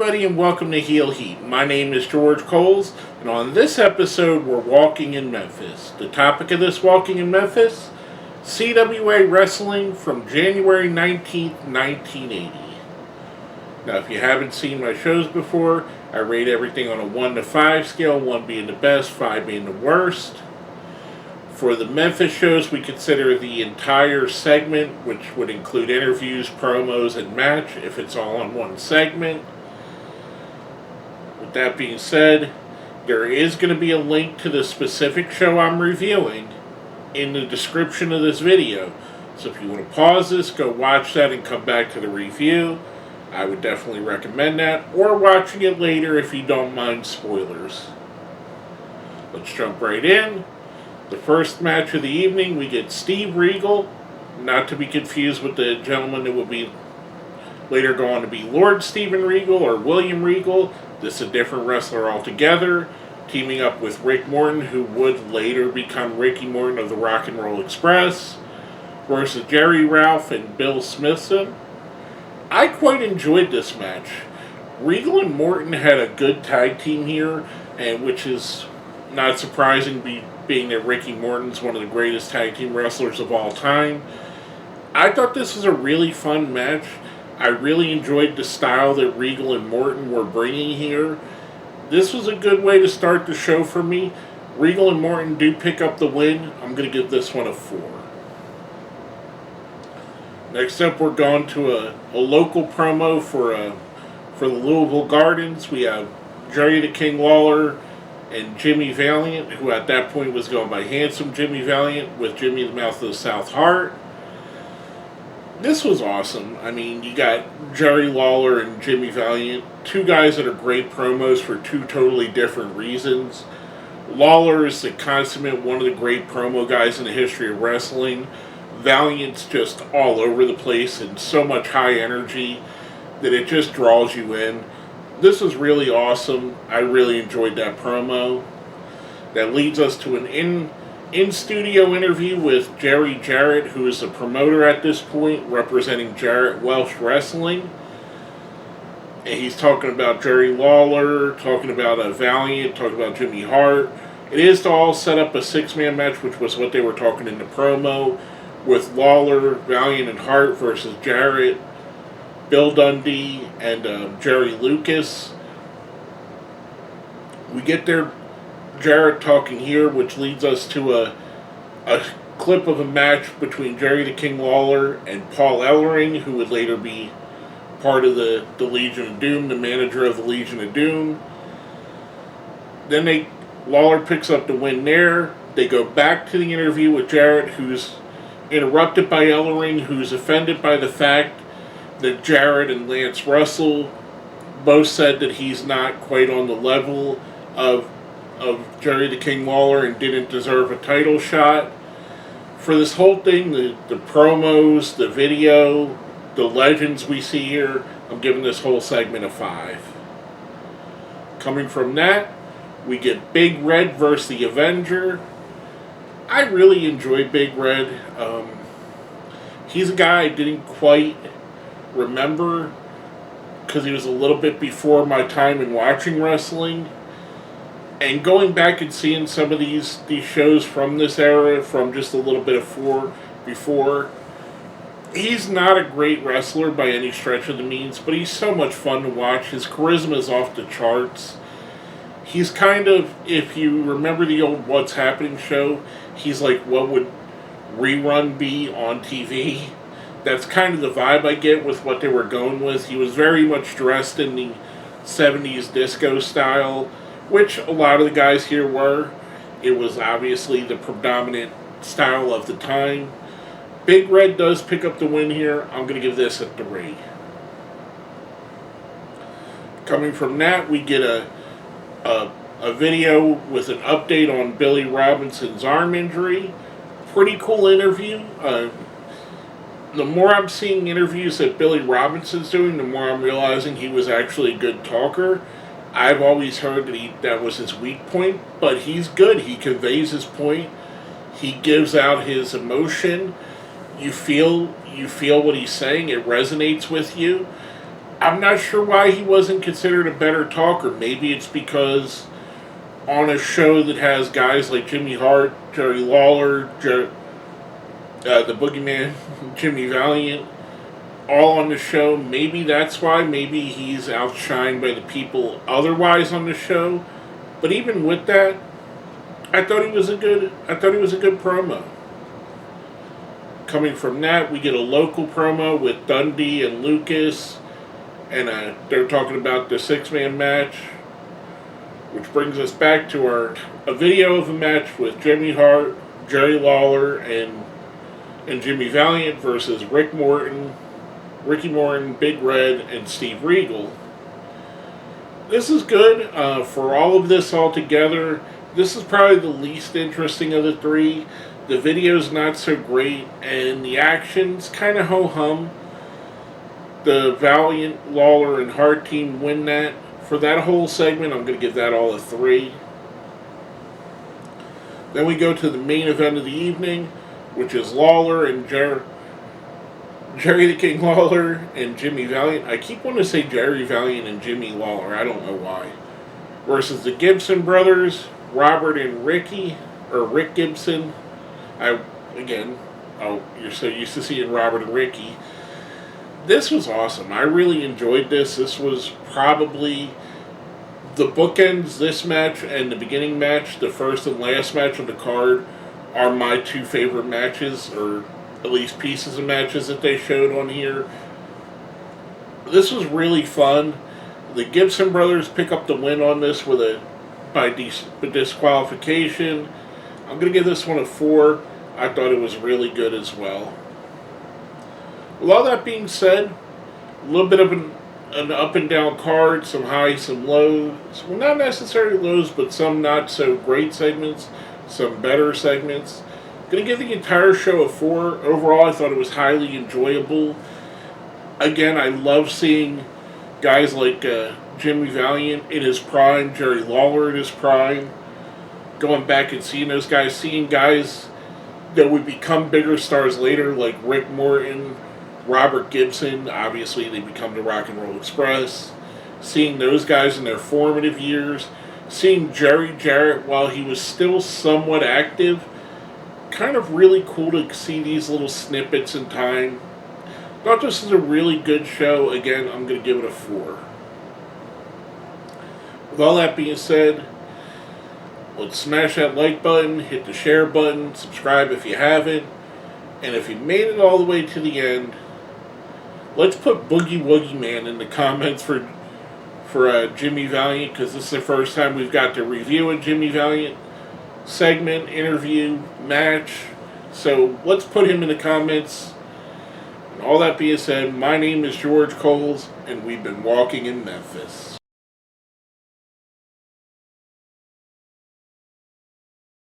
everybody, and welcome to Heel Heat. My name is George Coles, and on this episode, we're walking in Memphis. The topic of this Walking in Memphis, CWA Wrestling from January 19th, 1980. Now, if you haven't seen my shows before, I rate everything on a 1 to 5 scale, 1 being the best, 5 being the worst. For the Memphis shows, we consider the entire segment, which would include interviews, promos, and match, if it's all on one segment. With that being said, there is going to be a link to the specific show I'm reviewing in the description of this video. So if you want to pause this, go watch that and come back to the review. I would definitely recommend that, or watching it later if you don't mind spoilers. Let's jump right in. The first match of the evening, we get Steve Regal, not to be confused with the gentleman who will be later go on to be Lord Steven Regal or William Regal. This is a different wrestler altogether, teaming up with Rick Morton, who would later become Ricky Morton of the Rock and Roll Express, versus Jerry Ralph and Bill Smithson. I quite enjoyed this match. Regal and Morton had a good tag team here, and which is not surprising, being that Ricky Morton's one of the greatest tag team wrestlers of all time. I thought this was a really fun match. I really enjoyed the style that Regal and Morton were bringing here. This was a good way to start the show for me. Regal and Morton do pick up the win. I'm going to give this one a 4. Next up, we're going to a local promo for the Louisville Gardens. We have Jerry the King Lawler and Jimmy Valiant, who at that point was going by Handsome Jimmy Valiant, with Jimmy the Mouth of the South Heart. This was awesome. I mean, you got Jerry Lawler and Jimmy Valiant, two guys that are great promos for two totally different reasons. Lawler is the consummate one of the great promo guys in the history of wrestling. Valiant's just all over the place and so much high energy that it just draws you in. This was really awesome. I really enjoyed that promo. That leads us to an in-studio interview with Jerry Jarrett, who is the promoter at this point, representing Jarrett Welsh Wrestling. And he's talking about Jerry Lawler, talking about Valiant, talking about Jimmy Hart. It is to all set up a 6-man match, which was what they were talking in the promo, with Lawler, Valiant, and Hart versus Jarrett, Bill Dundee, and Jerry Lucas. We get there, Jarrett talking here, which leads us to a clip of a match between Jerry the King Lawler and Paul Ellering, who would later be part of the Legion of Doom, the manager of the Legion of Doom. Then Lawler picks up the win there. They go back to the interview with Jarrett, who's interrupted by Ellering, who's offended by the fact that Jarrett and Lance Russell both said that he's not quite on the level of Jerry the King Lawler and didn't deserve a title shot. For this whole thing, the promos, the video, the legends we see here, I'm giving this whole segment a 5. Coming from that, we get Big Red versus the Avenger. I really enjoyed Big Red. He's a guy I didn't quite remember because he was a little bit before my time in watching wrestling. And going back and seeing some of these shows from this era, from just a little bit of before, he's not a great wrestler by any stretch of the means, but he's so much fun to watch. His charisma is off the charts. He's kind of, if you remember the old What's Happening show, he's like what would Rerun be on TV. That's kind of the vibe I get with what they were going with. He was very much dressed in the 70s disco style, which a lot of the guys here were. It was obviously the predominant style of the time. Big Red does pick up the win here. I'm going to give this a 3. Coming from that, we get a video with an update on Billy Robinson's arm injury. Pretty cool interview. The more I'm seeing interviews that Billy Robinson's doing, the more I'm realizing he was actually a good talker. I've always heard that that was his weak point, but he's good. He conveys his point. He gives out his emotion. You feel what he's saying. It resonates with you. I'm not sure why he wasn't considered a better talker. Maybe it's because on a show that has guys like Jimmy Hart, Jerry Lawler, the Boogeyman, Jimmy Valiant, all on the show. Maybe that's why. Maybe he's outshined by the people otherwise on the show. But even with that, I thought he was a good. I thought he was a good promo. Coming from that, we get a local promo with Dundee and Lucas, and they're talking about the six-man match, which brings us back to a video of a match with Jimmy Hart, Jerry Lawler, and Jimmy Valiant versus Ricky Morton, Big Red, and Steve Regal. This is good. For all of this all together, this is probably the least interesting of the three. The video's not so great, and the action's kind of ho-hum. The Valiant, Lawler, and Hart team win that. For that whole segment, I'm going to give that all a 3. Then we go to the main event of the evening, which is Lawler and Jerry the King Lawler and Jimmy Valiant. I keep wanting to say Jerry Valiant and Jimmy Lawler. I don't know why. Versus the Gibson brothers, Robert and Ricky, or Rick Gibson. You're so used to seeing Robert and Ricky. This was awesome. I really enjoyed this. This was probably the bookends. This match and the beginning match, the first and last match of the card, are my two favorite matches, or at least pieces of matches that they showed on here. This was really fun. The Gibson brothers pick up the win on this by disqualification. I'm going to give this one a 4. I thought it was really good as well. With all that being said, a little bit of an up and down card, some highs, some lows. Well, not necessarily lows, but some not so great segments, some better segments. Going to give the entire show a 4. Overall, I thought it was highly enjoyable. Again, I love seeing guys like Jimmy Valiant in his prime, Jerry Lawler in his prime. Going back and seeing those guys, seeing guys that would become bigger stars later, like Rick Morton, Robert Gibson. Obviously, they become the Rock and Roll Express. Seeing those guys in their formative years. Seeing Jerry Jarrett while he was still somewhat active. Kind of really cool to see these little snippets in time. Thought this is a really good show. Again, I'm going to give it a 4. With all that being said, let's smash that like button, hit the share button, subscribe if you haven't, and if you made it all the way to the end, let's put Boogie Woogie Man in the comments for Jimmy Valiant, because this is the first time we've got to review a Jimmy Valiant segment, interview, match. So let's put him in the comments. And all that being said, my name is George Coles, and we've been walking in Memphis.